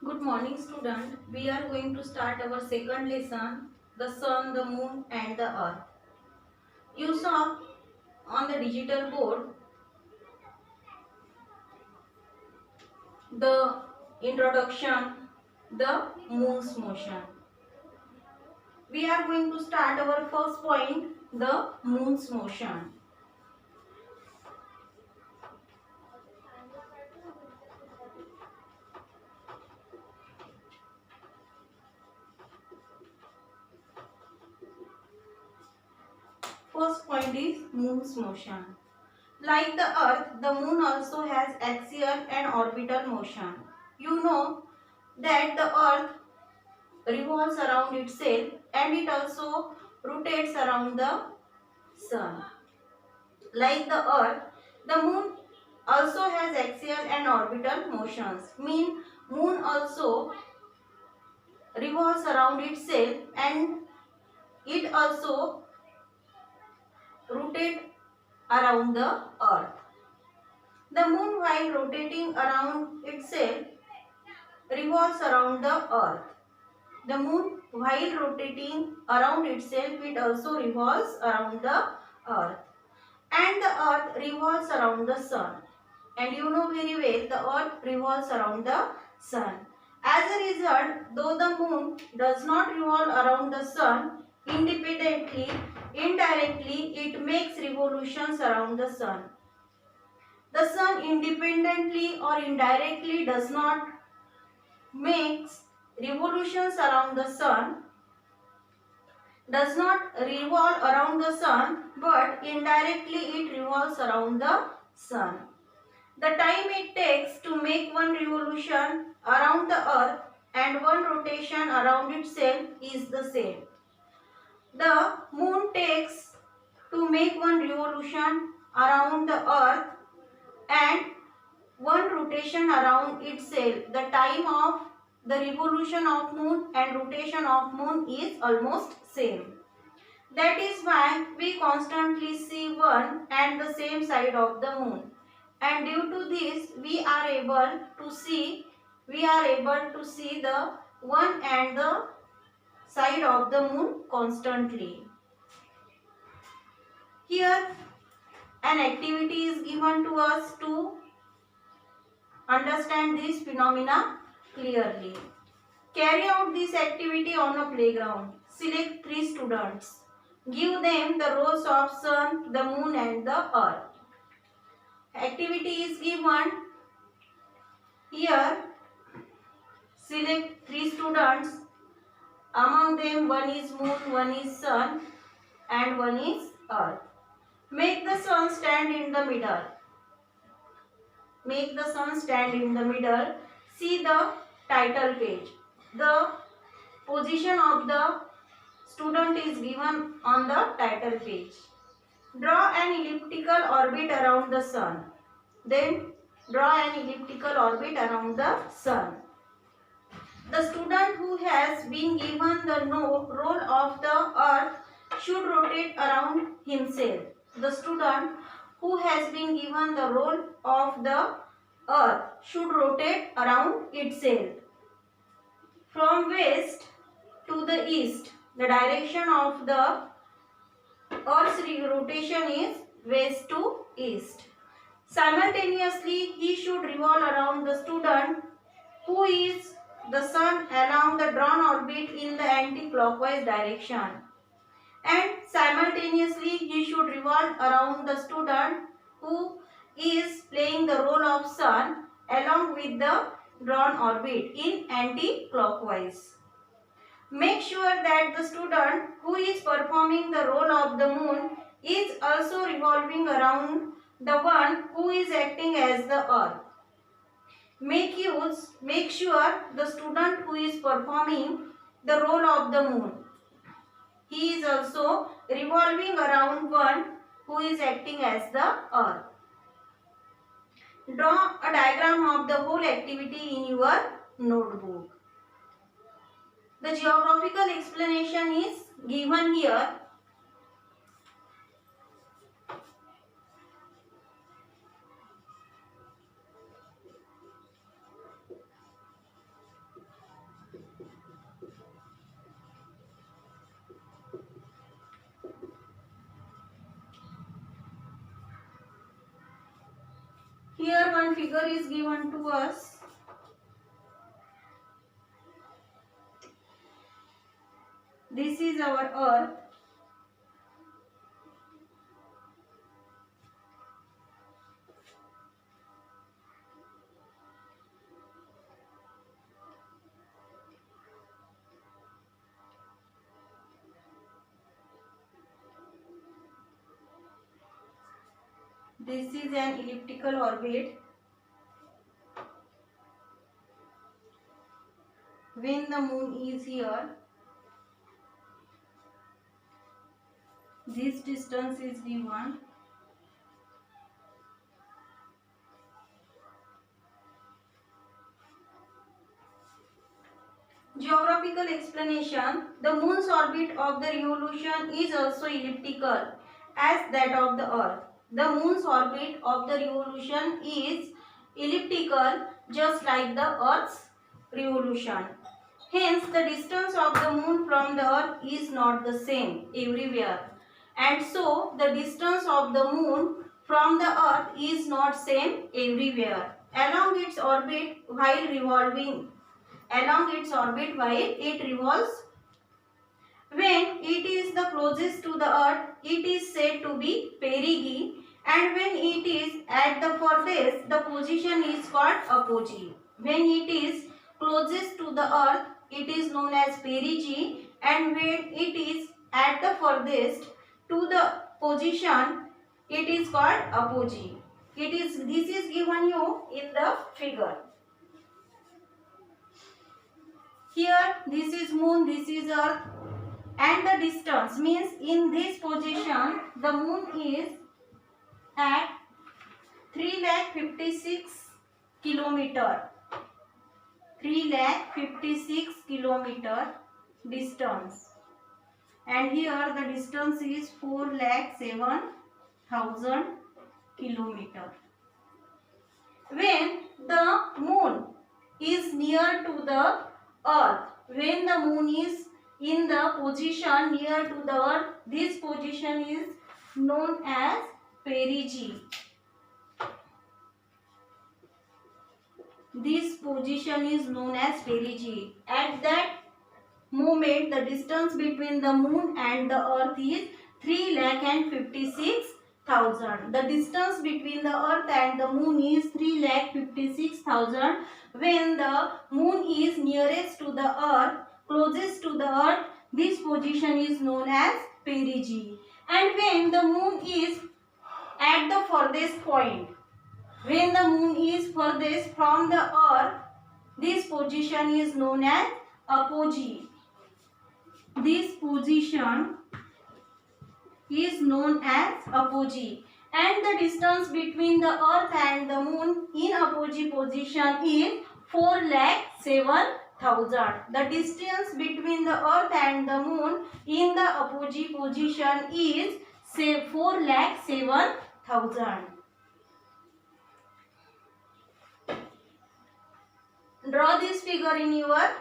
Good morning, student. We are going to start our second lesson, the sun, the moon and the earth. You saw on the digital board the introduction, the moon's motion. We are going to start our first point, the moon's motion. First point is moon's motion. Like the earth, the moon also has axial and orbital motion. You know that the earth revolves around itself and it also rotates around the sun. Like the earth, the moon also has axial and orbital motions. Mean moon also revolves around itself and it also rotates around the earth. The moon, while rotating around itself, revolves around the earth. The moon, while rotating around itself, it also revolves around the earth. And the earth revolves around the sun. And you know very well, the earth revolves around the sun. As a result, though the moon does not revolve around the sun independently, indirectly it makes revolutions around the sun. The sun independently or indirectly does not makes revolutions around the sun, does not revolve around the sun, but indirectly it revolves around the sun. The time it takes to make one revolution around the earth and one rotation around itself is the same. The moon takes to make one revolution around the earth and one rotation around itself. The time of the revolution of moon and rotation of moon is almost same. That is why we constantly see one and the same side of the moon. And due to this we are able to see the one and the side of the moon constantly. Here an activity is given to us to understand this phenomena clearly. Carry out this activity on a playground. Select 3 students. Give them the roles of sun, the moon and the earth. Activity is given here. Select 3 students. Among them one is moon, one is sun and one is earth. Make the sun stand in the middle. Make the sun stand in the middle. See the title page. The position of the student is given on the title page. Draw an elliptical orbit around the sun. Then draw an elliptical orbit around the sun. The student who has been given the role of the earth should rotate around himself. The student who has been given the role of the earth should rotate around itself. From west to the east, the direction of the earth's rotation is west to east. Simultaneously, he should revolve around the student who is the sun along the drawn orbit in the anti-clockwise direction. And simultaneously, he should revolve around the student who is playing the role of sun along with the drawn orbit in anti-clockwise. Make sure that the student who is performing the role of the moon is also revolving around the one who is acting as the earth. Make sure the student who is performing the role of the moon, he is also revolving around one who is acting as the earth. Draw a diagram of the whole activity in your notebook. The geographical explanation is given here. Here one figure is given to us. This is our earth. This is an elliptical orbit. When the moon is here, this distance is given. Geographical explanation. The moon's orbit of the revolution is also elliptical as that of the earth. The moon's orbit of the revolution is elliptical just like the earth's revolution. Hence, the distance of the moon from the earth is not the same everywhere. And so, the distance of the moon from the earth is not same everywhere. Along its orbit while it revolves. When it is the closest to the earth, it is said to be perigee, and when it is at the furthest, the position is called apogee. When it is closest to the earth, it is known as perigee, and when it is at the furthest to the position, it is called apogee. This is given you in the figure. Here this is moon, this is earth, and the distance means in this position the moon is at 356 kilometer. 356 kilometer distance, and here the distance is 4,07,000 kilometer. When the moon is near to the earth, when the moon is in the position near to the earth, this position is known as perigee. This position is known as perigee. At that moment, the distance between the moon and the earth is 3,56,000. The distance between the earth and the moon is 3,56,000. When the moon is nearest to the earth, closest to the earth, this position is known as perigee. And when the moon is at the furthest point, when the moon is furthest from the earth, this position is known as apogee. This position is known as apogee. And the distance between the earth and the moon in apogee position is 4,07,000. The distance between the earth and the moon in the apogee position is 4,07,000. Draw this figure in your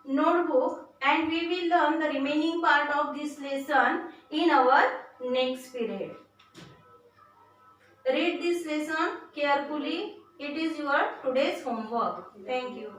notebook, and we will learn the remaining part of this lesson in our next period. Read this lesson carefully. It is your today's homework. Thank you.